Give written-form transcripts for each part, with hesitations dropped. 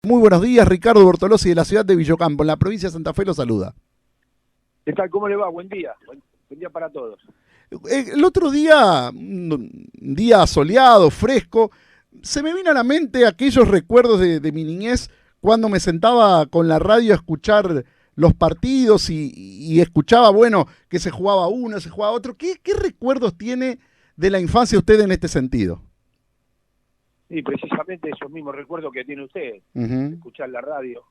Muy buenos días, Ricardo Bortolossi de la ciudad de Villocampo, en la provincia de Santa Fe, lo saluda. ¿Qué tal? ¿Cómo le va? Buen día. Buen día para todos. El otro día, un día soleado, fresco, se me vino a la mente aquellos recuerdos de mi niñez cuando me sentaba con la radio a escuchar los partidos y escuchaba, bueno, que se jugaba uno, se jugaba otro. ¿Qué recuerdos tiene de la infancia usted en este sentido? Sí, precisamente esos mismos recuerdos que tiene usted. Uh-huh. Escuchar la radio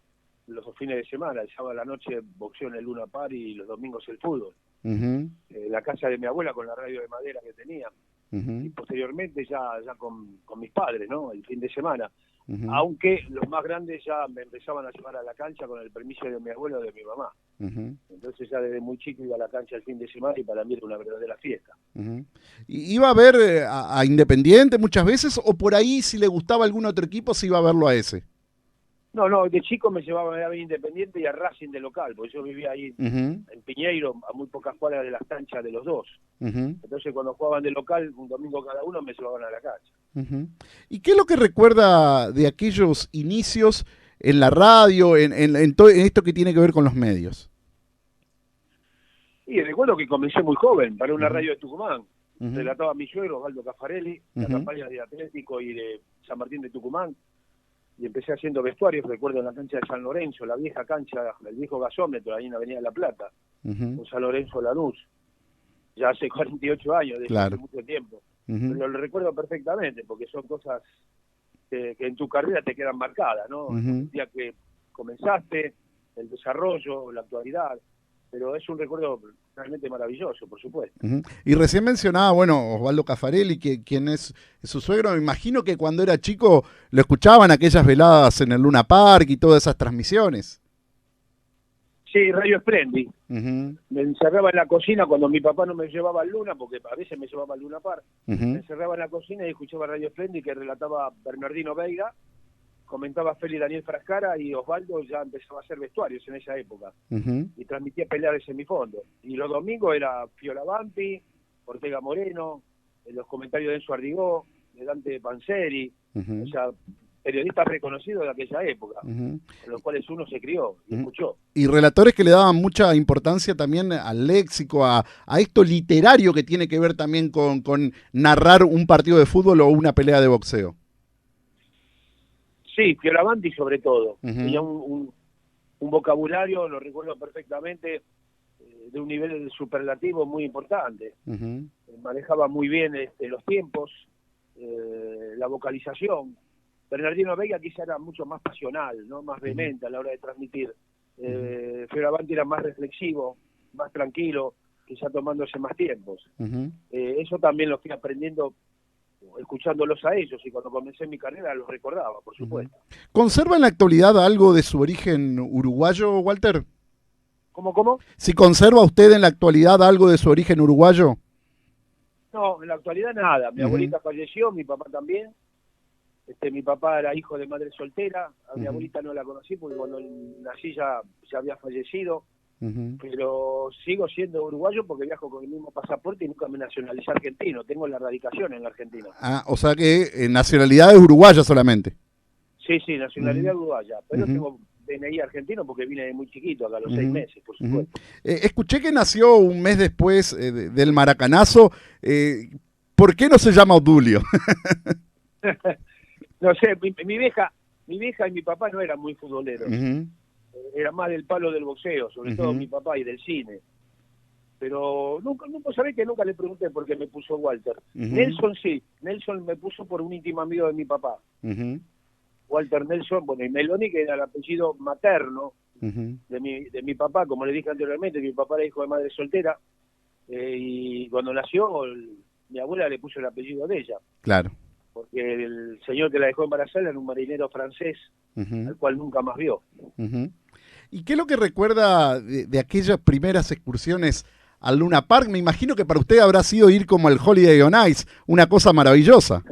los fines de semana, el sábado a la noche boxeo en el Luna Park y los domingos el fútbol. Uh-huh. La casa de mi abuela con la radio de madera que tenía. Y Uh-huh. posteriormente ya con mis padres, ¿no? El fin de semana. Uh-huh. Aunque los más grandes ya me empezaban a llevar a la cancha con el permiso de mi abuelo o de mi mamá. Uh-huh. Entonces ya desde muy chico iba a la cancha el fin de semana y para mí era una verdadera fiesta. Uh-huh. ¿Iba a ver a Independiente muchas veces o por ahí si le gustaba algún otro equipo se iba a verlo a ese? No, de chico me llevaban a Independiente y a Racing de local, porque yo vivía ahí Uh-huh. en Piñeiro, a muy pocas cuadras de las canchas de los dos. Uh-huh. Entonces cuando jugaban de local, un domingo cada uno, me llevaban a la cancha. Uh-huh. ¿Y qué es lo que recuerda de aquellos inicios en la radio, en esto que tiene que ver con los medios? Y recuerdo que comencé muy joven, para una Uh-huh. radio de Tucumán. Uh-huh. Relataba a mi suegro, Osvaldo Caffarelli, la Uh-huh. campaña de Atlético y de San Martín de Tucumán. Y empecé haciendo vestuarios, recuerdo en la cancha de San Lorenzo, la vieja cancha, el viejo gasómetro, ahí en Avenida de La Plata, Uh-huh. con San Lorenzo Lanús. Ya hace 48 años, desde hace Claro. mucho tiempo. Uh-huh. Pero lo recuerdo perfectamente, porque son cosas que en tu carrera te quedan marcadas, ¿no? Uh-huh. El día que comenzaste, el desarrollo, la actualidad, pero es un recuerdo realmente maravilloso, por supuesto. Uh-huh. Y recién mencionaba, bueno, Osvaldo Caffarelli, quien es su suegro. Me imagino que cuando era chico lo escuchaban aquellas veladas en el Luna Park y todas esas transmisiones. Sí, Radio Splendid. Uh-huh. Me encerraba en la cocina cuando mi papá no me llevaba al Luna, porque a veces me llevaba al Luna Park. Uh-huh. Me encerraba en la cocina y escuchaba Radio Splendid, que relataba Bernardino Veiga, comentaba Feli Daniel Frascara, y Osvaldo ya empezaba a hacer vestuarios en esa época. Uh-huh. Y transmitía peleas de semifondo. Y los domingos era Fioravanti, Ortega Moreno, los comentarios de Enzo Ardigó, de Dante Panzeri, Uh-huh. o sea, periodistas reconocidos de aquella época, Uh-huh. con los cuales uno se crió y escuchó. Y relatores que le daban mucha importancia también al léxico, a esto literario que tiene que ver también con narrar un partido de fútbol o una pelea de boxeo. Sí, Fioravanti sobre todo. Uh-huh. Tenía un vocabulario, lo recuerdo perfectamente, de un nivel superlativo muy importante. Uh-huh. Manejaba muy bien los tiempos, la vocalización. Bernardino Veiga quizá era mucho más pasional, ¿no? Más vehemente a la hora de transmitir. Fioravanti era más reflexivo, más tranquilo, quizá tomándose más tiempos. Uh-huh. Eso también lo fui aprendiendo escuchándolos a ellos, y cuando comencé mi carrera los recordaba, por supuesto. ¿Conserva en la actualidad algo de su origen uruguayo, Walter? ¿Cómo? ¿Si conserva usted en la actualidad algo de su origen uruguayo? No, en la actualidad nada. Mi abuelita falleció, mi papá también. Mi papá era hijo de madre soltera. A mi abuelita no la conocí porque cuando nací ya había fallecido. Pero sigo siendo uruguayo porque viajo con el mismo pasaporte y nunca me nacionalicé argentino. Tengo la radicación en la Argentina. Ah, o sea que nacionalidad es uruguaya solamente. Sí, nacionalidad uruguaya. Pero tengo DNI argentino porque vine de muy chiquito, acá a los 6 meses, por supuesto. Escuché que nació un mes después del maracanazo. ¿Por qué no se llama Odulio? No sé, mi vieja y mi papá no eran muy futboleros. Era más del palo del boxeo, sobre todo mi papá, y del cine. Pero nunca sabés que nunca le pregunté por qué me puso Walter. Nelson sí, Nelson me puso por un íntimo amigo de mi papá. Walter Nelson, bueno, y Meloni, que era el apellido materno de mi papá, como le dije anteriormente, mi papá era hijo de madre soltera, y cuando nació, mi abuela le puso el apellido de ella. Claro. Porque el señor que la dejó embarazada era un marinero francés, al cual nunca más vio. ¿Y qué es lo que recuerda de aquellas primeras excursiones al Luna Park? Me imagino que para usted habrá sido ir como al Holiday on Ice, una cosa maravillosa.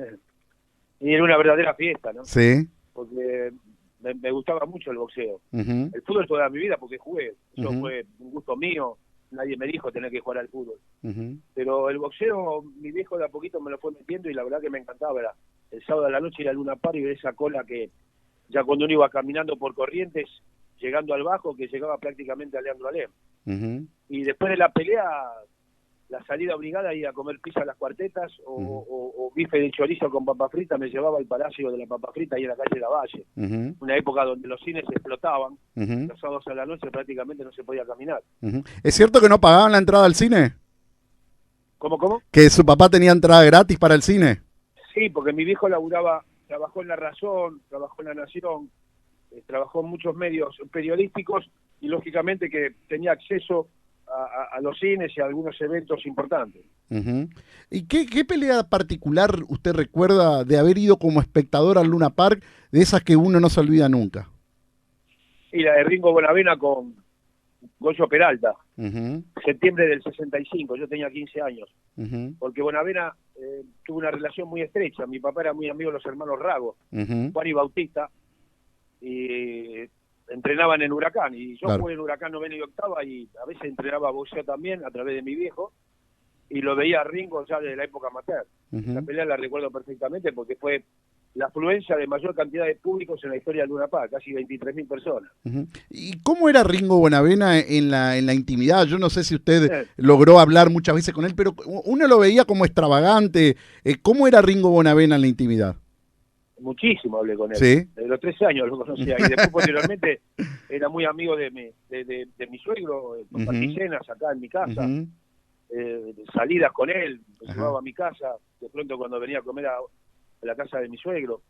Y era una verdadera fiesta, ¿no? Sí. Porque me gustaba mucho el boxeo. El fútbol toda mi vida porque jugué. Eso fue un gusto mío. Nadie me dijo tener que jugar al fútbol. Pero el boxeo, mi viejo de a poquito me lo fue metiendo y la verdad que me encantaba. Era el sábado a la noche ir al Luna Park y ver esa cola que ya cuando uno iba caminando por Corrientes, llegando al Bajo, que llegaba prácticamente a Leandro Alem. Y después de la pelea, la salida obligada, ir a comer pizza a las Cuartetas o bife de chorizo con papa frita, me llevaba al Palacio de la Papa Frita ahí en la calle Lavalle. Una época donde los cines explotaban, los sábados a la noche prácticamente no se podía caminar. ¿Es cierto que no pagaban la entrada al cine? ¿Cómo? ¿Que su papá tenía entrada gratis para el cine? Sí, porque mi viejo trabajó en La Razón, trabajó en La Nación, trabajó en muchos medios periodísticos y lógicamente que tenía acceso a los cines y a algunos eventos importantes. ¿Y qué pelea particular usted recuerda de haber ido como espectador al Luna Park, de esas que uno no se olvida nunca? Y la de Ringo Bonavena con Goyo Peralta, septiembre del 65, yo tenía 15 años, porque Bonavena tuvo una relación muy estrecha, mi papá era muy amigo de los hermanos Rago, Juan y Bautista, y entrenaban en Huracán, y yo jugué en Huracán novena y octava, y a veces entrenaba boxeo también a través de mi viejo, y lo veía a Ringo ya desde la época amateur. La pelea la recuerdo perfectamente porque fue la afluencia de mayor cantidad de públicos en la historia del Luna Park, casi 23.000 personas. ¿Y cómo era Ringo Bonavena en la intimidad? Yo no sé si usted logró hablar muchas veces con él, pero uno lo veía como extravagante. ¿Cómo era Ringo Bonavena en la intimidad? Muchísimo hablé con él. ¿Sí? Desde los 13 años lo conocía. Y después, posteriormente, era muy amigo de mi suegro, compartí cenas acá en mi casa, salidas con él, me llevaba a mi casa, de pronto cuando venía a comer a la casa de mi suegro.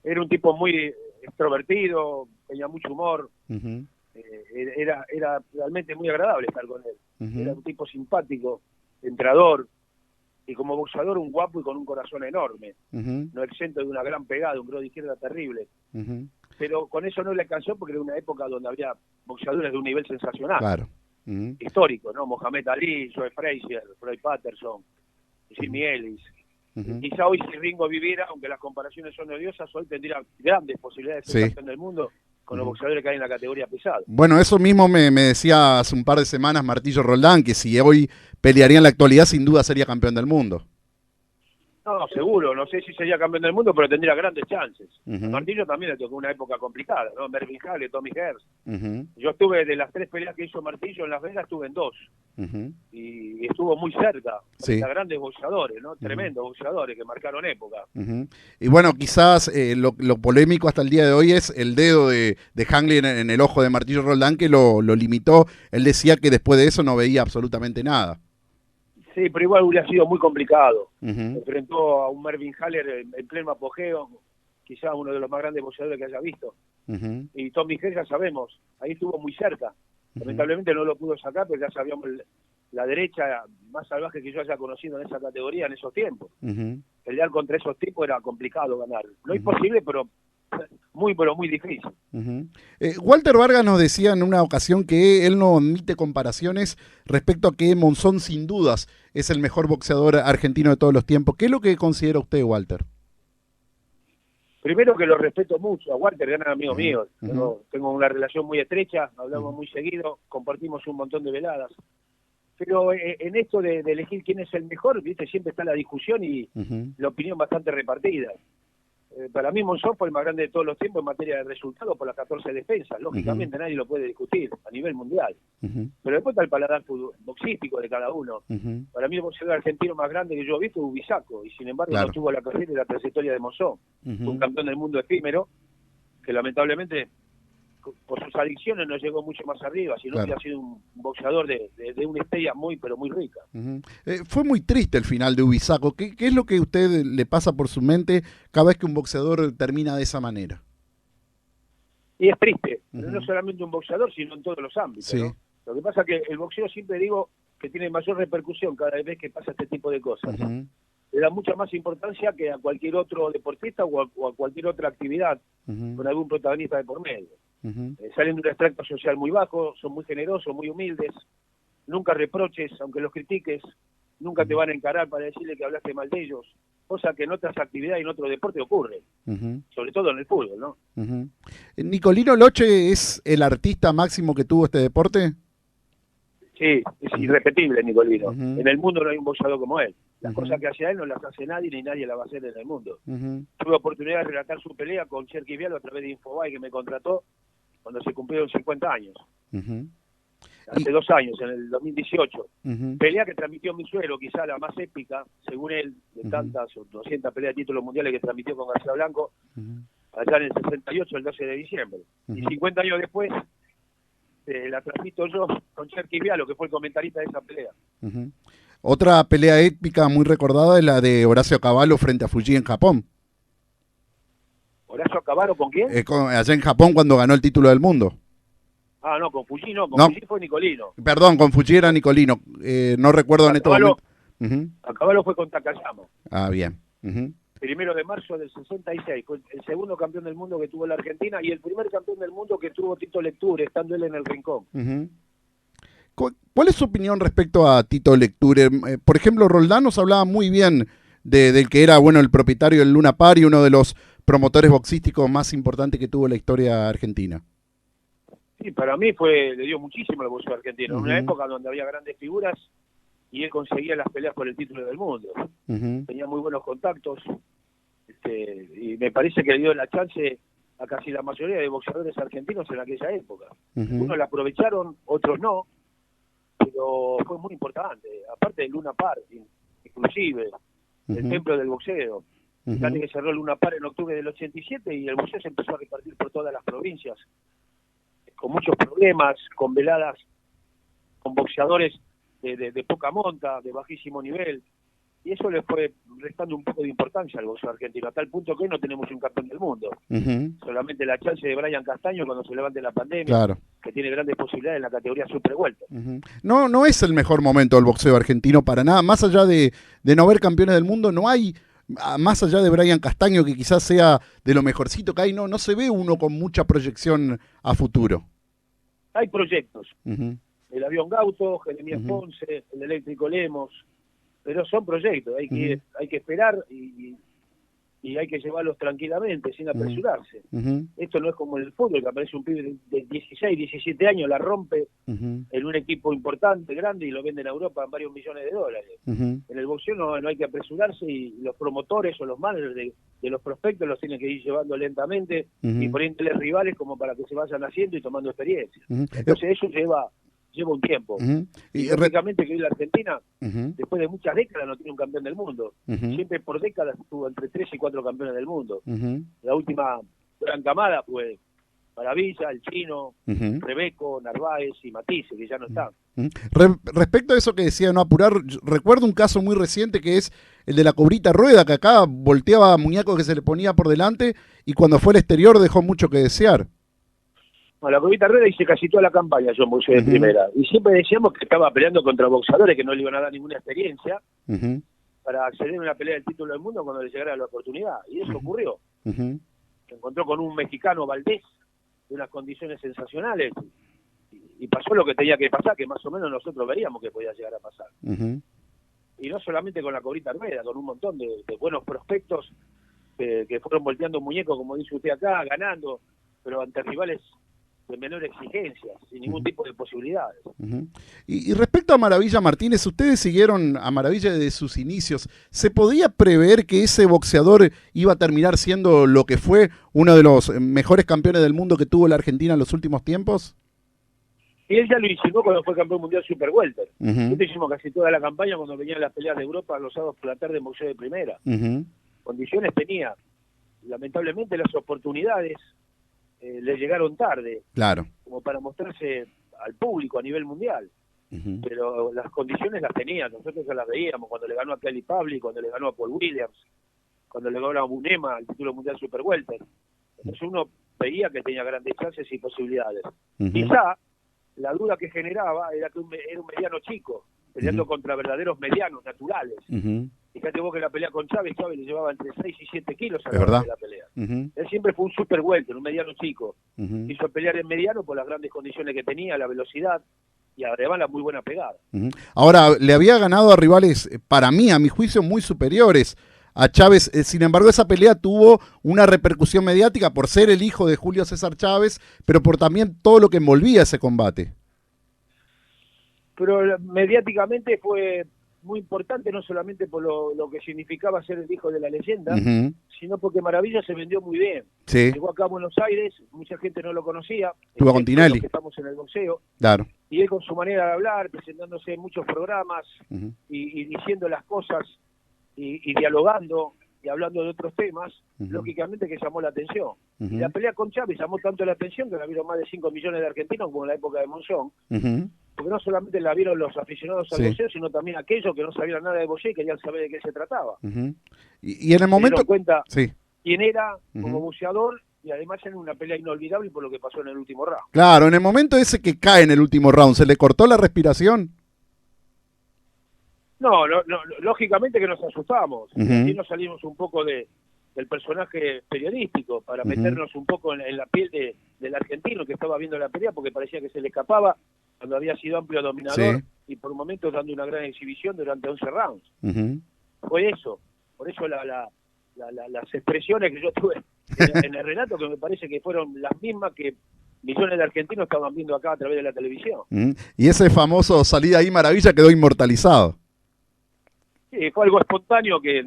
Era un tipo muy extrovertido, tenía mucho humor, era realmente muy agradable estar con él. Era un tipo simpático, entrador, y como boxeador un guapo y con un corazón enorme, no exento de una gran pegada, un cross de izquierda terrible. Pero con eso no le alcanzó porque era una época donde había boxeadores de un nivel sensacional, histórico, ¿no? Mohamed Ali, Joe Frazier, Floyd Patterson, Jimmy Ellis. Quizá hoy si Ringo viviera, aunque las comparaciones son odiosas, hoy tendría grandes posibilidades de ser campeón del mundo con los boxeadores que hay en la categoría pesada. Bueno, eso mismo me decía hace un par de semanas Martillo Roldán, que si hoy pelearía en la actualidad, sin duda sería campeón del mundo. No, seguro, no sé si sería campeón del mundo, pero tendría grandes chances. Martillo también le tocó una época complicada, ¿no? Mervyn Hale, Tommy Hearst. Yo estuve, de las 3 peleas que hizo Martillo en Las Vegas, estuve en 2. Y estuvo muy cerca, a grandes boxeadores, ¿no? Tremendos boxeadores que marcaron época. Y bueno, quizás lo polémico hasta el día de hoy es el dedo de Hanley en el ojo de Martillo Roldán, que lo limitó. Él decía que después de eso no veía absolutamente nada. Sí, pero igual hubiera sido muy complicado. Enfrentó a un Mervyn Haller en pleno apogeo, quizás uno de los más grandes boxeadores que haya visto. Y Tommy Hearst, ya sabemos, ahí estuvo muy cerca. Lamentablemente no lo pudo sacar, pero ya sabíamos la derecha más salvaje que yo haya conocido en esa categoría en esos tiempos. Pelear contra esos tipos era complicado ganar. No imposible, pero muy difícil. Walter Vargas nos decía en una ocasión que él no admite comparaciones respecto a que Monzón sin dudas es el mejor boxeador argentino de todos los tiempos. ¿Qué es lo que considera usted, Walter? Primero que lo respeto mucho, a Walter, gran amigo mío. Tengo una relación muy estrecha, hablamos muy seguido, compartimos un montón de veladas. Pero en esto de elegir quién es el mejor, ¿viste? Siempre está la discusión y la opinión bastante repartida. Para mí Monzón fue el más grande de todos los tiempos en materia de resultados por las 14 defensas. Lógicamente nadie lo puede discutir a nivel mundial. Pero después está el paladar boxístico de cada uno. Para mí el boxeador argentino más grande que yo vi fue Ubisaco, y sin embargo no tuvo la carrera y la trayectoria de Monzón. Fue un campeón del mundo efímero que lamentablemente por sus adicciones no llegó mucho más arriba, sino que ha sido un boxeador de una estrella muy, pero muy rica. Fue muy triste el final de Ubisaco. ¿Qué es lo que a usted le pasa por su mente cada vez que un boxeador termina de esa manera? Y es triste, pero no solamente un boxeador, sino en todos los ámbitos, ¿no? Lo que pasa es que el boxeo, siempre digo, que tiene mayor repercusión cada vez que pasa este tipo de cosas. Le da mucha más importancia que a cualquier otro deportista o a cualquier otra actividad con algún protagonista de por medio. Salen de un extracto social muy bajo, son muy generosos, muy humildes, nunca reproches, aunque los critiques, nunca te van a encarar para decirle que hablaste mal de ellos, cosa que en otras actividades y en otro deporte ocurre, sobre todo en el fútbol, ¿no? ¿Nicolino Loche es el artista máximo que tuvo este deporte? Sí, es irrepetible Nicolino. En el mundo no hay un boxeador como él. Las cosas que hace él no las hace nadie, ni nadie las va a hacer en el mundo. Tuve oportunidad de relatar su pelea con Cherky Vialo a través de Infobae, que me contrató cuando se cumplieron 50 años. Hace 2 años, en el 2018. Pelea que transmitió mi suegro, quizá la más épica, según él, de tantas o 200 peleas de títulos mundiales que transmitió con García Blanco, allá en el 68, el 12 de diciembre. Y 50 años después, la transmito yo con Cherky Vialo, que fue el comentarista de esa pelea. Otra pelea épica muy recordada es la de Horacio Cavallo frente a Fuji en Japón. ¿Horacio Cavallo con quién? Allá en Japón cuando ganó el título del mundo. Ah, no, con Fuji no, con Fuji fue Nicolino. Perdón, con Fuji era Nicolino. No recuerdo en este momento. A Cavallo fue con Takayama. Ah, bien. 1 de marzo del 66, fue el segundo campeón del mundo que tuvo la Argentina y el primer campeón del mundo que tuvo Tito Lecture, estando él en el rincón. ¿Cuál es su opinión respecto a Tito Lecture? Por ejemplo, Roldán nos hablaba muy bien del que era el propietario del Luna Par y uno de los promotores boxísticos más importantes que tuvo la historia argentina. Sí, para mí le dio muchísimo al boxeo argentino. En una época donde había grandes figuras y él conseguía las peleas por el título del mundo. Tenía muy buenos contactos y me parece que le dio la chance a casi la mayoría de boxeadores argentinos en aquella época. Unos la aprovecharon, otros no, pero fue muy importante. Aparte del Luna Par, inclusive, el templo del boxeo. Fíjate que cerró el Luna Par en octubre del 87 y el boxeo se empezó a repartir por todas las provincias, con muchos problemas, con veladas, con boxeadores de poca monta, de bajísimo nivel, y eso le fue restando un poco de importancia al boxeo argentino, a tal punto que hoy no tenemos un campeón del mundo. Solamente la chance de Brian Castaño cuando se levante la pandemia, que tiene grandes posibilidades en la categoría super welter. No es el mejor momento del boxeo argentino para nada, más allá de no haber campeones del mundo, no hay, más allá de Brian Castaño, que quizás sea de lo mejorcito que hay, no se ve uno con mucha proyección a futuro. Hay proyectos. El avión Gauto, Jeremías Ponce, el eléctrico Lemos, pero son proyectos, hay que esperar y hay que llevarlos tranquilamente, sin apresurarse. Esto no es como en el fútbol, que aparece un pibe de 16, 17 años, la rompe en un equipo importante, grande, y lo venden a Europa en varios millones de dólares. En el boxeo no hay que apresurarse y los promotores o los managers de los prospectos los tienen que ir llevando lentamente y poniéndoles rivales como para que se vayan haciendo y tomando experiencia. Entonces eso lleva un tiempo. Y lógicamente que hoy la Argentina, después de muchas décadas, no tiene un campeón del mundo. Siempre por décadas tuvo entre 3 y 4 campeones del mundo. La última gran camada fue Maravilla, el Chino, Rebeco, Narváez y Matisse, que ya no están. Respecto a eso que decía no apurar, recuerdo un caso muy reciente que es el de la Cobrita Rueda, que acá volteaba a muñeco que se le ponía por delante y cuando fue al exterior dejó mucho que desear. A la Cobrita Rueda hice casi toda la campaña yo en boxeo de primera. Y siempre decíamos que estaba peleando contra boxeadores que no le iban a dar ninguna experiencia para acceder a una pelea del título del mundo cuando le llegara la oportunidad. Y eso ocurrió. Se encontró con un mexicano, Valdés, de unas condiciones sensacionales. Y pasó lo que tenía que pasar, que más o menos nosotros veíamos que podía llegar a pasar. Y no solamente con la Cobrita Rueda, con un montón de buenos prospectos que fueron volteando muñecos, como dice usted acá, ganando, pero ante rivales de menor exigencia, sin ningún tipo de posibilidades. Y respecto a Maravilla Martínez, ustedes siguieron a Maravilla desde sus inicios. ¿Se podía prever que ese boxeador iba a terminar siendo lo que fue uno de los mejores campeones del mundo que tuvo la Argentina en los últimos tiempos? Y él ya lo insinuó cuando fue campeón mundial super welter. Nosotros hicimos casi toda la campaña cuando venían las peleas de Europa los sábados por la tarde en boxeo de primera. Condiciones tenía. Lamentablemente las oportunidades le llegaron tarde, como para mostrarse al público a nivel mundial, pero las condiciones las tenía, nosotros ya las veíamos cuando le ganó a Kelly Public, cuando le ganó a Paul Williams, cuando le ganó a Bunema el título mundial super welter. Entonces uno veía que tenía grandes chances y posibilidades. Quizá la duda que generaba era que era un mediano chico, peleando contra verdaderos medianos, naturales. Fíjate vos que la pelea con Chávez le llevaba entre 6 y 7 kilos a la pelea. Él siempre fue un super welter, un mediano chico. Hizo pelear en mediano por las grandes condiciones que tenía, la velocidad y además la muy buena pegada. Ahora, le había ganado a rivales, para mí, a mi juicio, muy superiores a Chávez. Sin embargo, esa pelea tuvo una repercusión mediática por ser el hijo de Julio César Chávez, pero por también todo lo que envolvía ese combate. pero mediáticamente fue muy importante, no solamente por lo que significaba ser el hijo de la leyenda, sino porque Maravilla se vendió muy bien. Sí. Llegó acá a Buenos Aires, mucha gente no lo conocía. Estuvo con Tinelli. Los que estamos en el boxeo. Claro. Y él con su manera de hablar, presentándose en muchos programas y diciendo las cosas y dialogando y hablando de otros temas, lógicamente que llamó la atención. Y la pelea con Chávez llamó tanto la atención que la vieron más de 5 millones de argentinos como en la época de Monzón. Porque no solamente la vieron los aficionados al boxeo, sino también aquellos que no sabían nada de boxeo y querían saber de qué se trataba. Y en el momento... Se dieron cuenta quién era como boxeador y además en una pelea inolvidable por lo que pasó en el último round. Claro, en el momento ese que cae en el último round, ¿se le cortó la respiración? No, lógicamente que nos asustamos. Aquí nos salimos un poco del personaje periodístico para meternos un poco en la piel del argentino que estaba viendo la pelea porque parecía que se le escapaba cuando había sido amplio dominador y por momentos dando una gran exhibición durante 11 rounds. Fue eso. Por eso las expresiones que yo tuve en el relato que me parece que fueron las mismas que millones de argentinos estaban viendo acá a través de la televisión. Y ese famoso salida ahí Maravilla quedó inmortalizado. Sí, fue algo espontáneo que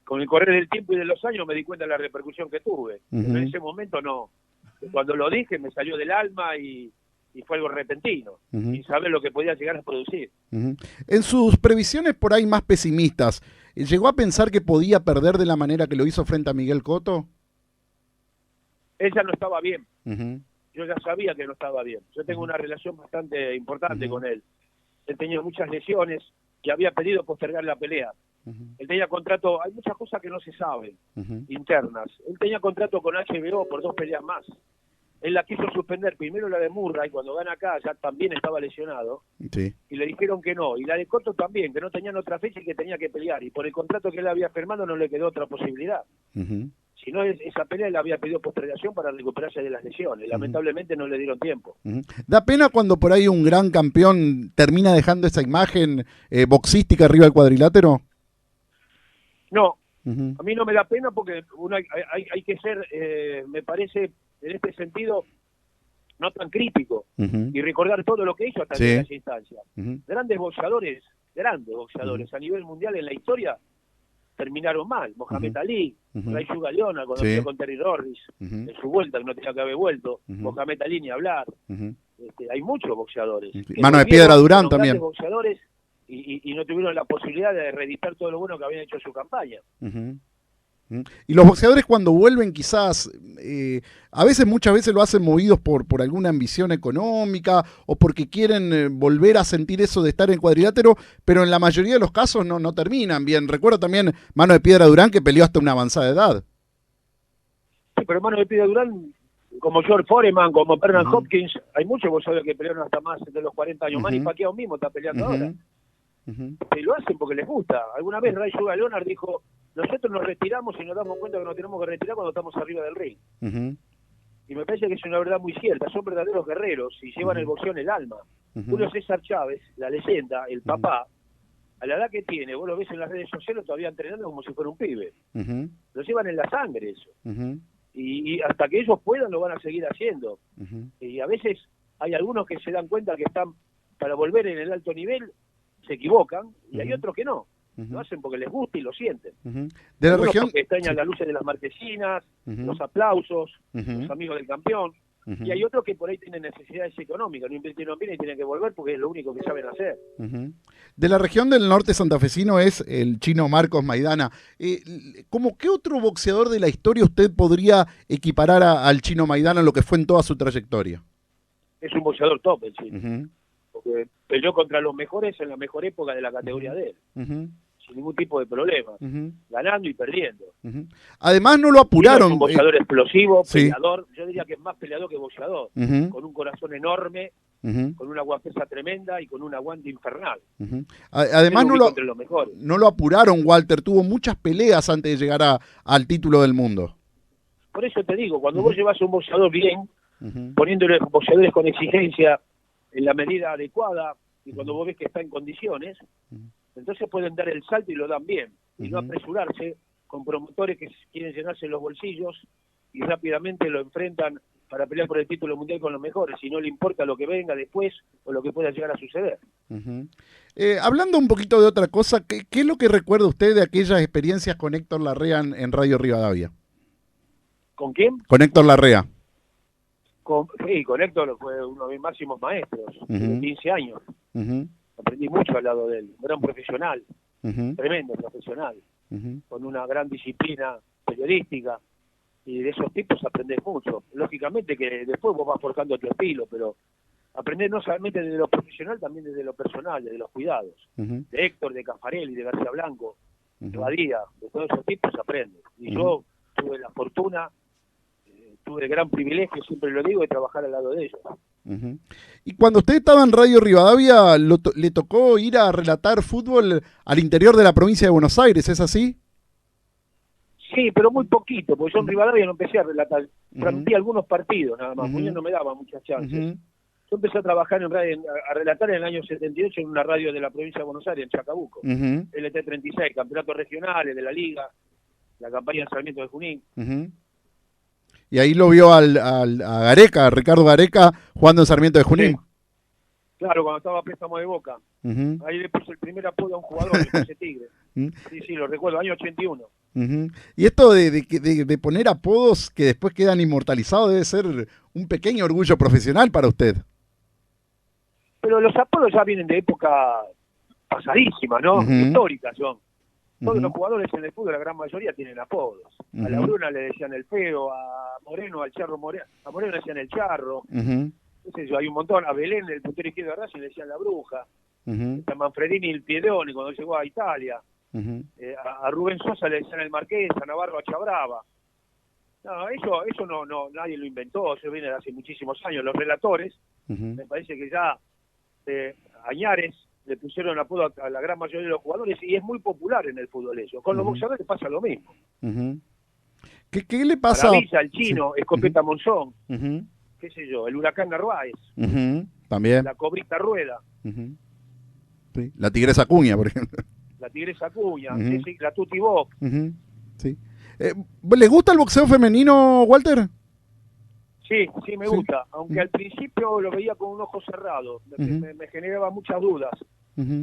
con el correr del tiempo y de los años me di cuenta de la repercusión que tuve. Pero en ese momento no. Cuando lo dije me salió del alma y fue algo repentino, sin saber lo que podía llegar a producir. En sus previsiones por ahí más pesimistas, ¿llegó a pensar que podía perder de la manera que lo hizo frente a Miguel Cotto? Él ya no estaba bien. Yo ya sabía que no estaba bien. Yo tengo una relación bastante importante con él. Él tenía muchas lesiones y había pedido postergar la pelea. Él tenía contrato, hay muchas cosas que no se saben, internas. Él tenía contrato con HBO por 2 peleas más. Él la quiso suspender, primero la de Murray, cuando gana acá ya también estaba lesionado, y le dijeron que no. Y la de Cotto también, que no tenían otra fecha y que tenía que pelear. Y por el contrato que él había firmado no le quedó otra posibilidad. Si no, esa pelea le había pedido postergación para recuperarse de las lesiones. Lamentablemente no le dieron tiempo. Da pena cuando por ahí un gran campeón termina dejando esa imagen boxística arriba del cuadrilátero. No, a mí no me da pena porque uno hay que ser, me parece, en este sentido, no tan crítico y recordar todo lo que hizo hasta esa instancia. Grandes boxeadores a nivel mundial en la historia terminaron mal. Mohamed Ali, Ray Sugar-Leonard cuando peleó con Terry Norris en su vuelta, que no tenía que haber vuelto. Mohamed Ali ni hablar. Hay muchos boxeadores. Mano de Piedra Durán también. Boxeadores y no tuvieron la posibilidad de reeditar todo lo bueno que habían hecho en su campaña. Y los boxeadores cuando vuelven quizás, muchas veces lo hacen movidos por alguna ambición económica o porque quieren volver a sentir eso de estar en cuadrilátero, pero en la mayoría de los casos no terminan bien. Recuerdo también Mano de Piedra Durán que peleó hasta una avanzada edad. Sí, pero Mano de Piedra Durán, como George Foreman, como Bernard Hopkins, hay muchos boxeadores que pelearon hasta más de los 40 años. Manny Pacquiao mismo está peleando ahora. Y lo hacen porque les gusta. Alguna vez Ray Sugar-Leonard dijo: nosotros nos retiramos y nos damos cuenta que nos tenemos que retirar cuando estamos arriba del ring. Y me parece que es una verdad muy cierta. Son verdaderos guerreros y llevan el boxeo en el alma. Julio César Chávez, la leyenda, el papá, a la edad que tiene, vos lo ves en las redes sociales todavía entrenando como si fuera un pibe. Lo llevan en la sangre eso. Y hasta que ellos puedan lo van a seguir haciendo. Y a veces hay algunos que se dan cuenta que están para volver en el alto nivel, se equivocan, y hay otros que no. Lo hacen porque les gusta y lo sienten. De la región que extrañan las luces de las marquesinas, los aplausos, los amigos del campeón. Y hay otros que por ahí tienen necesidades económicas, no invirtieron bien y tienen que volver porque es lo único que saben hacer. De la región del norte santafesino es el chino Marcos Maidana. ¿Cómo qué otro boxeador de la historia usted podría equiparar al chino Maidana en lo que fue en toda su trayectoria? Es un boxeador top el chino. Porque peleó contra los mejores en la mejor época de la categoría de él, sin ningún tipo de problema, ganando y perdiendo. Además no lo apuraron. Es un boxeador explosivo, peleador, yo diría que es más peleador que boxeador, con un corazón enorme, con una guapesa tremenda y con un aguante infernal. Además no lo apuraron, Walter, tuvo muchas peleas antes de llegar al título del mundo. Por eso te digo, cuando vos llevas a un boxeador bien, poniéndole boxeadores con exigencia, en la medida adecuada, y cuando vos ves que está en condiciones, entonces pueden dar el salto y lo dan bien, y no apresurarse con promotores que quieren llenarse los bolsillos y rápidamente lo enfrentan para pelear por el título mundial con los mejores, y no le importa lo que venga después o lo que pueda llegar a suceder. Hablando un poquito de otra cosa, ¿qué es lo que recuerda usted de aquellas experiencias con Héctor Larrea en Radio Rivadavia? ¿Con quién? Con Héctor Larrea. Sí, con Héctor fue uno de mis máximos maestros, de 15 años. Aprendí mucho al lado de él, un gran profesional, tremendo profesional, con una gran disciplina periodística, y de esos tipos aprendés mucho. Lógicamente que después vos vas forjando tu estilo, pero aprender no solamente desde lo profesional, también desde lo personal, desde los cuidados. De Héctor, de Caffarelli, de García Blanco, de Badía, de todos esos tipos aprende. Y yo tuve la fortuna, tuve el gran privilegio, siempre lo digo, de trabajar al lado de ellos. Y cuando usted estaba en Radio Rivadavia, ¿le tocó ir a relatar fútbol al interior de la provincia de Buenos Aires, es así? Sí, pero muy poquito, porque yo en Rivadavia no empecé a relatar, transmití algunos partidos nada más, porque no me daba muchas chances. Yo empecé a trabajar a relatar en el año 78 en una radio de la provincia de Buenos Aires, en Chacabuco, LT36, campeonatos regionales de la Liga, la campaña de Sarmiento de Junín. Y ahí lo vio a Gareca, a Ricardo Gareca, jugando en Sarmiento de Junín. Sí. Claro, cuando estaba a préstamo de Boca. Ahí le puse el primer apodo a un jugador, el José Tigre. Sí, lo recuerdo, año 81. Y esto de poner apodos que después quedan inmortalizados debe ser un pequeño orgullo profesional para usted. Pero los apodos ya vienen de época pasadísima, ¿no? Históricas son. Todos los jugadores en el fútbol, la gran mayoría, tienen apodos. A la Bruna le decían el Feo, a Moreno, al Charro Moreno, a Moreno le decían el Charro. No sé yo, hay un montón. A Belén, el puntero izquierdo de Racing, le decían la Bruja. A Manfredini, el Piedoni, cuando llegó a Italia. A Rubén Sosa le decían el Marqués, a Navarro, a Chabrava. No, eso no nadie lo inventó, eso viene de hace muchísimos años. Los relatores, me parece que ya Añares le pusieron apodo a la gran mayoría de los jugadores, y es muy popular en el fútbol eso. Con los boxeadores pasa lo mismo. ¿Qué le pasa? Maravilla, el Chino, Escopeta Monzón, qué sé yo, el Huracán Narváez, también la Cobrita Rueda, sí. La Tigresa Acuña, por ejemplo. La Tigresa Acuña, sí, la Tuti Boc. Sí. ¿Le gusta el boxeo femenino, Walter? Sí, me gusta, aunque al principio lo veía con un ojo cerrado, me generaba muchas dudas,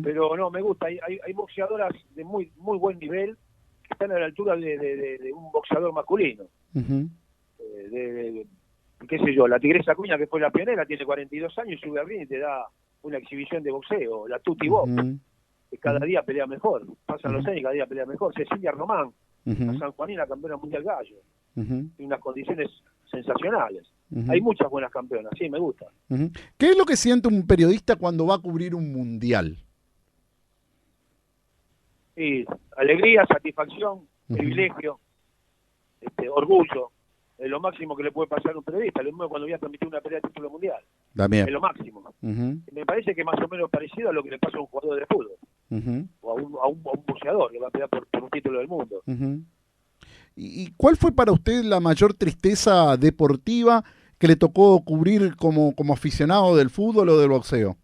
pero no, me gusta. Hay boxeadoras de muy buen nivel que están a la altura de un boxeador masculino. Qué sé yo, la Tigresa Acuña, que fue la pionera, tiene 42 años, sube a ring y te da una exhibición de boxeo. La Tuti Boc, que cada día pelea mejor, pasan los años y cada día pelea mejor. Cecilia Román, la sanjuanina, campeona mundial gallo, en unas condiciones sensacionales. Hay muchas buenas campeonas, sí, me gusta. ¿Qué es lo que siente un periodista cuando va a cubrir un mundial? Sí, alegría, satisfacción, privilegio, orgullo. Es lo máximo que le puede pasar a un periodista. Lo mismo cuando voy a transmitir una pelea de título mundial. También. Es lo máximo. Me parece que más o menos parecido a lo que le pasa a un jugador de fútbol. O a un boxeador que va a pelear por un título del mundo. ¿Y cuál fue para usted la mayor tristeza deportiva que le tocó cubrir como aficionado del fútbol o del boxeo?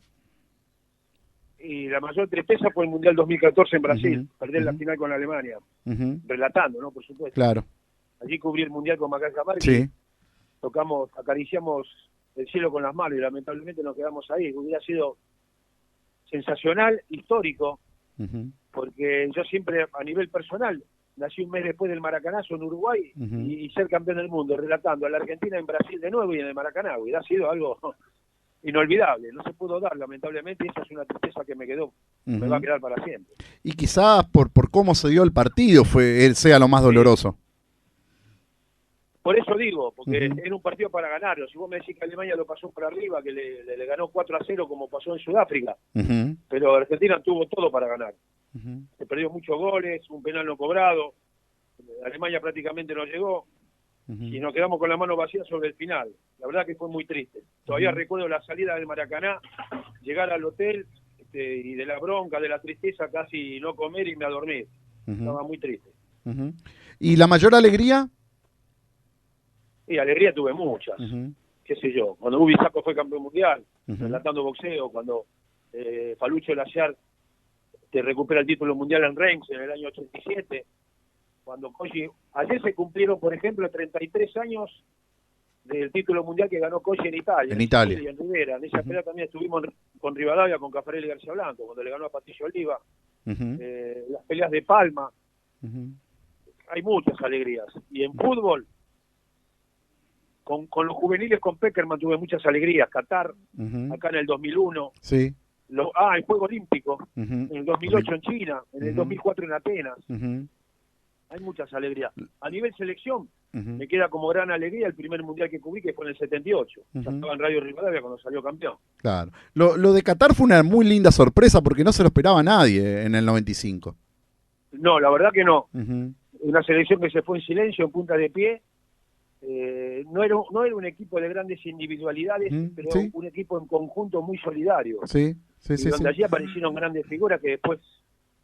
Y la mayor tristeza fue el Mundial 2014 en Brasil, perder la final con Alemania, relatando, ¿no? Por supuesto. Claro. Allí cubrí el Mundial con Macaca Márquez, sí. Acariciamos el cielo con las manos y lamentablemente nos quedamos ahí. Hubiera sido sensacional, histórico, porque yo siempre, a nivel personal, nací un mes después del Maracanazo en Uruguay y ser campeón del mundo, relatando a la Argentina en Brasil de nuevo y en el Maracaná. Hubiera sido algo inolvidable, no se pudo dar, lamentablemente, y esa es una tristeza que me quedó, me va a quedar para siempre. Y quizás por cómo se dio el partido sea lo más doloroso. Por eso digo, porque era un partido para ganarlo. Si vos me decís que Alemania lo pasó por arriba, que le ganó 4-0 como pasó en Sudáfrica, pero Argentina tuvo todo para ganar. Se perdió muchos goles, un penal no cobrado, Alemania prácticamente no llegó, y nos quedamos con la mano vacía sobre el final. La verdad que fue muy triste. Todavía recuerdo la salida del Maracaná, llegar al hotel y de la bronca, de la tristeza, casi no comer y me a dormir. Estaba muy triste. ¿Y la mayor alegría? Y alegría tuve muchas, qué sé yo. Cuando Ubi Saco fue campeón mundial, relatando boxeo, cuando Falucho Laciar te recupera el título mundial en Reims en el año 87, cuando Koji, ayer se cumplieron, por ejemplo, 33 años del título mundial que ganó Coche en Italia. En Italia. Y en Rivera. En esa pelea también estuvimos con Rivadavia, con Caffarelli y García Blanco, cuando le ganó a Patricio Oliva. Las peleas de Palma. Hay muchas alegrías. Y en fútbol, con los juveniles, con Peckerman tuve muchas alegrías. Qatar, acá en el 2001. Sí. El Juego Olímpico, en el 2008 en China, en el 2004 en Atenas. Hay muchas alegrías. A nivel selección, me queda como gran alegría el primer mundial que cubrí, que fue en el 78. Ya estaba en Radio Rivadavia cuando salió campeón. Claro. Lo de Qatar fue una muy linda sorpresa porque no se lo esperaba nadie en el 95. No, la verdad que no. Una selección que se fue en silencio, en punta de pie. No era un equipo de grandes individualidades, pero sí. Un equipo en conjunto muy solidario. Sí, donde allí aparecieron grandes figuras que después,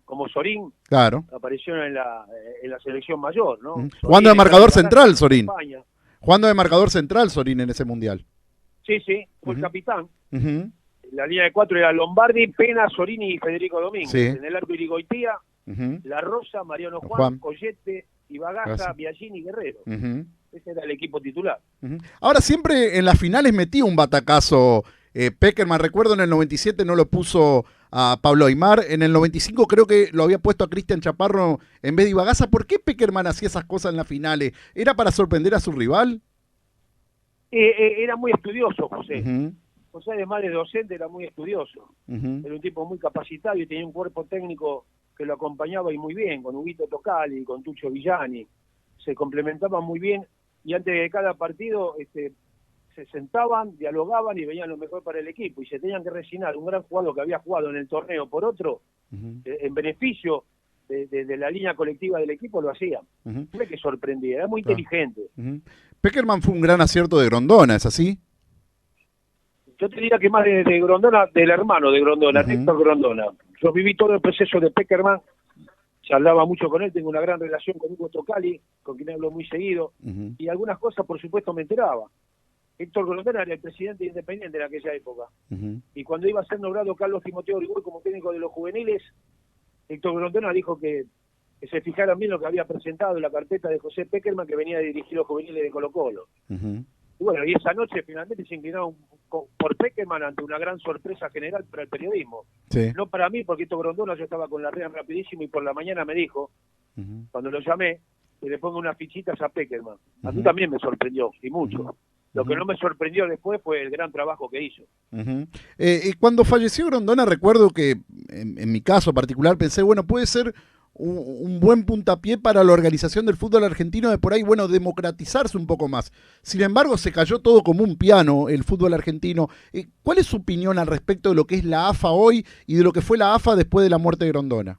como Sorín, claro, aparecieron en la selección mayor, ¿no? Jugando de marcador central, Sorín. Jugando de marcador central, Sorín, en ese mundial. Sí, fue el capitán. La línea de 4 era Lombardi, Pena, Sorini y Federico Domínguez. Sí. En el arco Irigoitía, La Rosa, Mariano Juan, Collete, Ibagaza, Biagini y Guerrero. Ese era el equipo titular. Ahora, siempre en las finales metía un batacazo Peckerman. Recuerdo en el 97 no lo puso a Pablo Aimar. En el 95 creo que lo había puesto a Cristian Chaparro en vez de Ibagaza. ¿Por qué Peckerman hacía esas cosas en las finales? ¿Era para sorprender a su rival? Era muy estudioso, José. José, además de docente, era muy estudioso. Era un tipo muy capacitado y tenía un cuerpo técnico que lo acompañaba y muy bien, con Huguito Tocali, con Tucho Villani. Se complementaban muy bien y antes de cada partido se sentaban, dialogaban y veían lo mejor para el equipo y se tenían que resignar un gran jugador que había jugado en el torneo por otro, en beneficio de la línea colectiva del equipo, lo hacían. Fue que sorprendía, era muy inteligente. Peckerman fue un gran acierto de Grondona, ¿es así? Yo te diría que más de Grondona, del hermano de Grondona, Héctor Grondona. Yo viví todo el proceso de Peckerman, charlaba mucho con él, tengo una gran relación con Hugo Tocali, con quien hablo muy seguido, y algunas cosas, por supuesto, me enteraba. Héctor Grondona era el presidente independiente en aquella época, y cuando iba a ser nombrado Carlos Timoteo Origüey como técnico de los juveniles, Héctor Grondona dijo que se fijaran bien lo que había presentado en la carpeta de José Peckerman, que venía a dirigir los juveniles de Colo-Colo. Y bueno, y esa noche finalmente se inclinaron por Peckerman ante una gran sorpresa general para el periodismo. Sí. No para mí, porque Héctor Grondona, yo estaba con la red rapidísimo y por la mañana me dijo, cuando lo llamé, que le ponga unas fichitas a Peckerman. A mí también me sorprendió, y mucho. Lo que no me sorprendió después fue el gran trabajo que hizo. Cuando falleció Grondona, recuerdo que, en mi caso particular, pensé, bueno, puede ser un buen puntapié para la organización del fútbol argentino de por ahí, bueno, democratizarse un poco más. Sin embargo, se cayó todo como un piano el fútbol argentino. ¿Cuál es su opinión al respecto de lo que es la AFA hoy y de lo que fue la AFA después de la muerte de Grondona?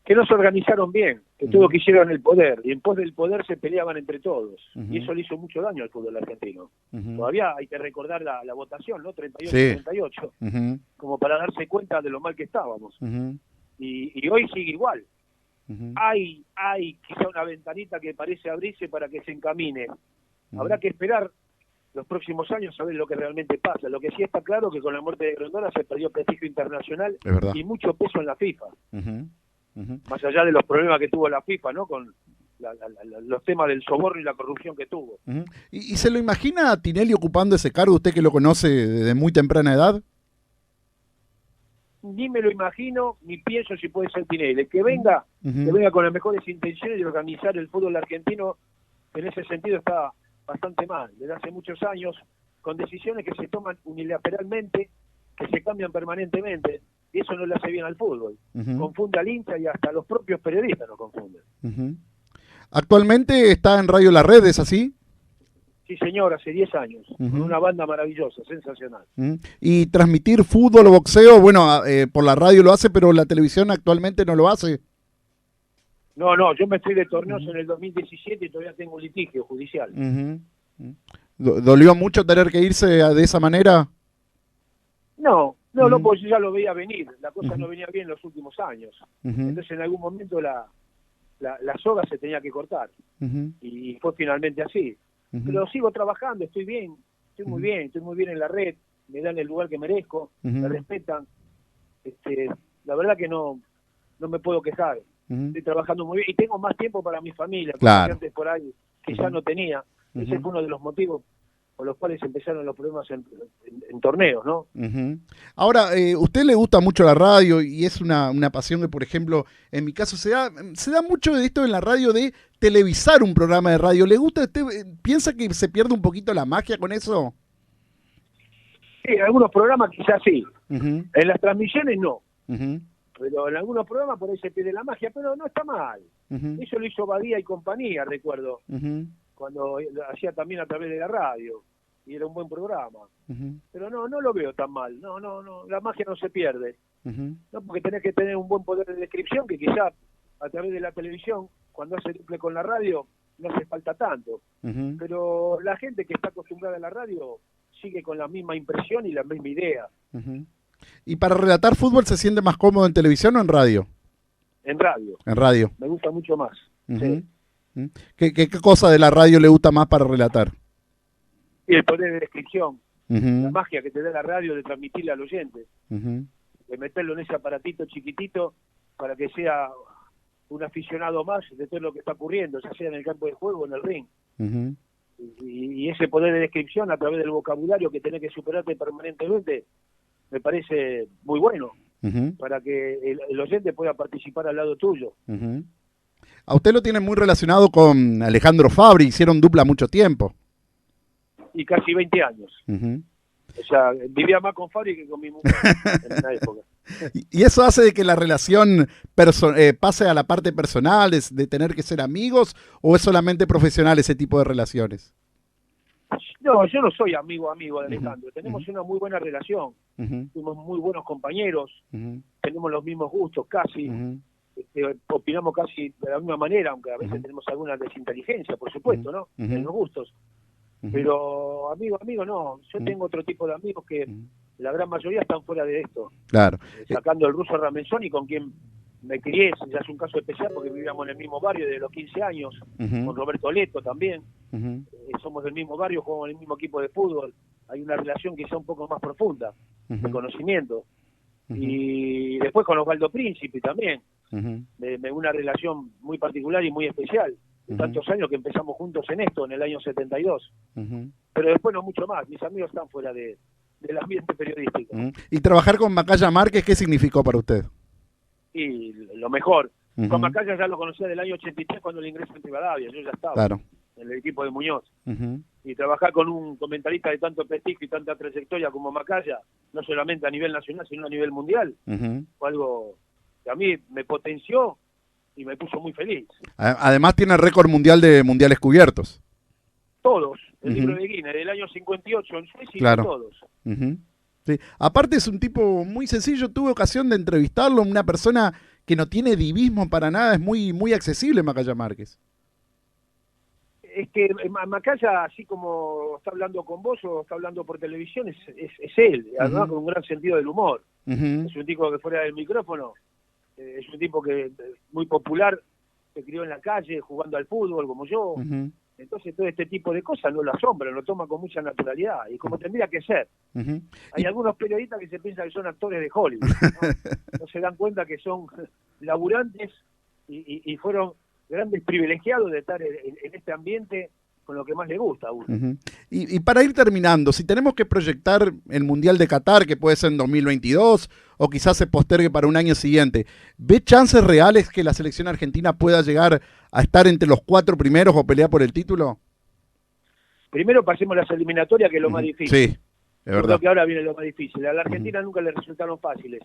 Que no se organizaron bien, que todo quisieron el poder, y en pos del poder se peleaban entre todos, y eso le hizo mucho daño al fútbol argentino. Todavía hay que recordar la votación, ¿no? 38-38, como para darse cuenta de lo mal que estábamos. Y hoy sigue igual. Hay quizá una ventanita que parece abrirse para que se encamine. Habrá que esperar los próximos años a ver lo que realmente pasa. Lo que sí está claro que con la muerte de Grondona se perdió prestigio internacional y mucho peso en la FIFA. Más allá de los problemas que tuvo la FIFA, ¿no? Con los temas del soborno y la corrupción que tuvo. ¿Y se lo imagina a Tinelli ocupando ese cargo, usted que lo conoce desde muy temprana edad? Ni me lo imagino, ni pienso si puede ser Tinelli. Que venga con las mejores intenciones de organizar el fútbol argentino, en ese sentido está bastante mal. Desde hace muchos años, con decisiones que se toman unilateralmente, que se cambian permanentemente, y eso no le hace bien al fútbol. Confunde al hincha y hasta los propios periodistas lo confunden. ¿Actualmente está en Radio La Red, es así? Sí, señor, hace 10 años, con una banda maravillosa, sensacional. ¿Y transmitir fútbol o boxeo? Bueno, por la radio lo hace, pero la televisión actualmente no lo hace. No, yo me fui de torneos en el 2017 y todavía tengo un litigio judicial. ¿Dolió mucho tener que irse de esa manera? No, porque yo ya lo veía venir. La cosa no venía bien en los últimos años. Entonces en algún momento la soga se tenía que cortar. Y fue finalmente así. Pero sigo trabajando, estoy bien, estoy muy bien en la red, me dan el lugar que merezco, me respetan. La verdad que no me puedo quejar. Estoy trabajando muy bien y tengo más tiempo para mi familia, claro. Antes por ahí que ya no tenía. Ese fue uno de los motivos por los cuales empezaron los problemas en torneos, ¿no? Ahora, usted le gusta mucho la radio y es una pasión que, por ejemplo, en mi caso se da mucho de esto en la radio de televisar un programa de radio. ¿Le gusta? ¿Usted piensa que se pierde un poquito la magia con eso? Sí, en algunos programas quizás sí. En las transmisiones no. Pero en algunos programas por ahí se pierde la magia, pero no está mal. Eso lo hizo Badía y compañía, recuerdo. Cuando hacía también a través de la radio, y era un buen programa. Pero no lo veo tan mal, no, la magia no se pierde. No, porque tenés que tener un buen poder de descripción, que quizá a través de la televisión, cuando hace triple con la radio, no hace falta tanto. Pero la gente que está acostumbrada a la radio sigue con la misma impresión y la misma idea. ¿Y para relatar fútbol se siente más cómodo en televisión o en radio? En radio. En radio. Me gusta mucho más. Sí. ¿Qué cosa de la radio le gusta más para relatar? Y el poder de descripción, la magia que te da la radio de transmitirle al oyente, de meterlo en ese aparatito chiquitito para que sea un aficionado más de todo lo que está ocurriendo, ya sea en el campo de juego o en el ring. Y ese poder de descripción a través del vocabulario que tenés que superarte permanentemente, me parece muy bueno, para que el oyente pueda participar al lado tuyo. A usted lo tiene muy relacionado con Alejandro Fabri, hicieron dupla mucho tiempo. Y casi 20 años. O sea, vivía más con Fabri que con mi mujer en una época. ¿Y eso hace de que la relación pase a la parte personal, de tener que ser amigos, o es solamente profesional ese tipo de relaciones? No, yo no soy amigo de Alejandro. Tenemos una muy buena relación. Fuimos muy buenos compañeros. Tenemos los mismos gustos, casi. Opinamos casi de la misma manera, aunque a veces tenemos alguna desinteligencia, por supuesto, ¿no? En los gustos. Pero amigo no. Yo tengo otro tipo de amigos que la gran mayoría están fuera de esto. Claro. Sacando el ruso Ramenzoni, con quien me crié, ya es un caso especial porque vivíamos en el mismo barrio desde los 15 años, con Roberto Leto también. Somos del mismo barrio, jugamos en el mismo equipo de fútbol. Hay una relación quizá un poco más profunda, de conocimiento. Y después con Osvaldo Príncipe también. Una relación muy particular y muy especial. De tantos años que empezamos juntos en esto, en el año 72. Pero después no mucho más. Mis amigos están fuera del ambiente periodístico. ¿Y trabajar con Macaya Márquez qué significó para usted? Y lo mejor. Con Macaya ya lo conocía del año 83 cuando le ingresó en Rivadavia. Yo ya estaba en el equipo de Muñoz. Y trabajar con un comentarista de tanto prestigio y tanta trayectoria como Macaya, no solamente a nivel nacional, sino a nivel mundial, fue algo que a mí me potenció y me puso muy feliz. Además tiene el récord mundial de mundiales cubiertos. Todos. El libro de Guinness del año 58 en Suecia, todos. Sí. Aparte es un tipo muy sencillo, tuve ocasión de entrevistarlo, una persona que no tiene divismo para nada, es muy accesible Macaya Márquez. Es que Macaya, así como está hablando con vos o está hablando por televisión, es él, además con un gran sentido del humor. Es un tipo que fuera del micrófono, es un tipo que muy popular, se crió en la calle jugando al fútbol como yo. Entonces todo este tipo de cosas no lo asombra, lo toma con mucha naturalidad y como tendría que ser. Hay algunos periodistas que se piensan que son actores de Hollywood, no se dan cuenta que son laburantes y fueron grandes privilegiados de estar en este ambiente con lo que más le gusta a uno. Y para ir terminando, si tenemos que proyectar el Mundial de Qatar, que puede ser en 2022 o quizás se postergue para un año siguiente, ¿ve chances reales que la selección argentina pueda llegar a estar entre los 4 primeros o pelear por el título? Primero pasemos las eliminatorias, que es lo más difícil. Sí, es verdad. Creo que ahora viene lo más difícil. A la Argentina nunca le resultaron fáciles.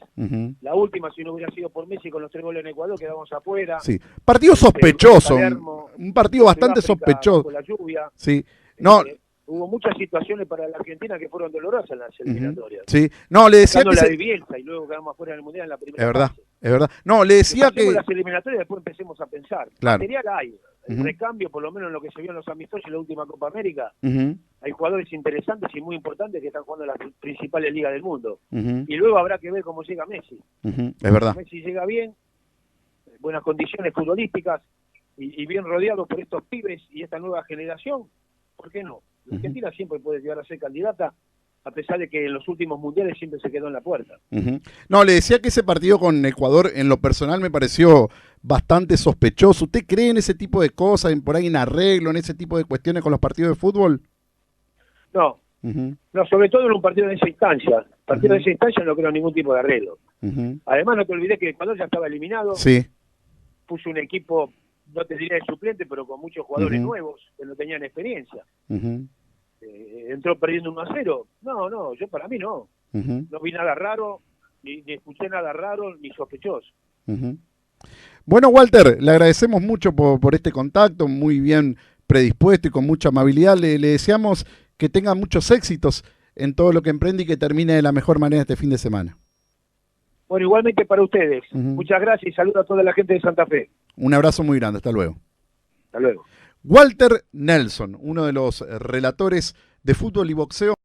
La última, si no hubiera sido por Messi con los 3 goles en Ecuador, quedamos afuera. Sí, partido sospechoso, un partido bastante sospechoso. Con la lluvia. Sí, no. Hubo muchas situaciones para la Argentina que fueron dolorosas en las eliminatorias. Sí, no, le decía que la de Bielsa y luego quedamos afuera en el Mundial en la primera fase. Es verdad. No, le decía que las eliminatorias después empecemos a pensar. Material hay. El recambio, por lo menos en lo que se vio en los amistosos en la última Copa América, hay jugadores interesantes y muy importantes que están jugando en las principales ligas del mundo. Y luego habrá que ver cómo llega Messi. Es verdad. Messi llega bien, buenas condiciones futbolísticas y bien rodeado por estos pibes y esta nueva generación, ¿por qué no? La Argentina siempre puede llegar a ser candidata, a pesar de que en los últimos mundiales siempre se quedó en la puerta. No, le decía que ese partido con Ecuador, en lo personal, me pareció bastante sospechoso. ¿Usted cree en ese tipo de cosas, por ahí en arreglo, en ese tipo de cuestiones con los partidos de fútbol? No, no, sobre todo en un partido de esa instancia. Partido de esa instancia no creo en ningún tipo de arreglo. Además, no te olvides que Ecuador ya estaba eliminado. Sí. Puso un equipo, no te diré de suplente, pero con muchos jugadores nuevos que no tenían experiencia. Entró perdiendo 1-0. No, yo para mí no. No vi nada raro, ni escuché nada raro, ni sospechoso. Bueno, Walter, le agradecemos mucho por este contacto, muy bien predispuesto y con mucha amabilidad. Le deseamos que tenga muchos éxitos en todo lo que emprende y que termine de la mejor manera este fin de semana. Bueno, igualmente para ustedes. Muchas gracias y saludo a toda la gente de Santa Fe. Un abrazo muy grande, hasta luego. Hasta luego. Walter Nelson, uno de los relatores de fútbol y boxeo.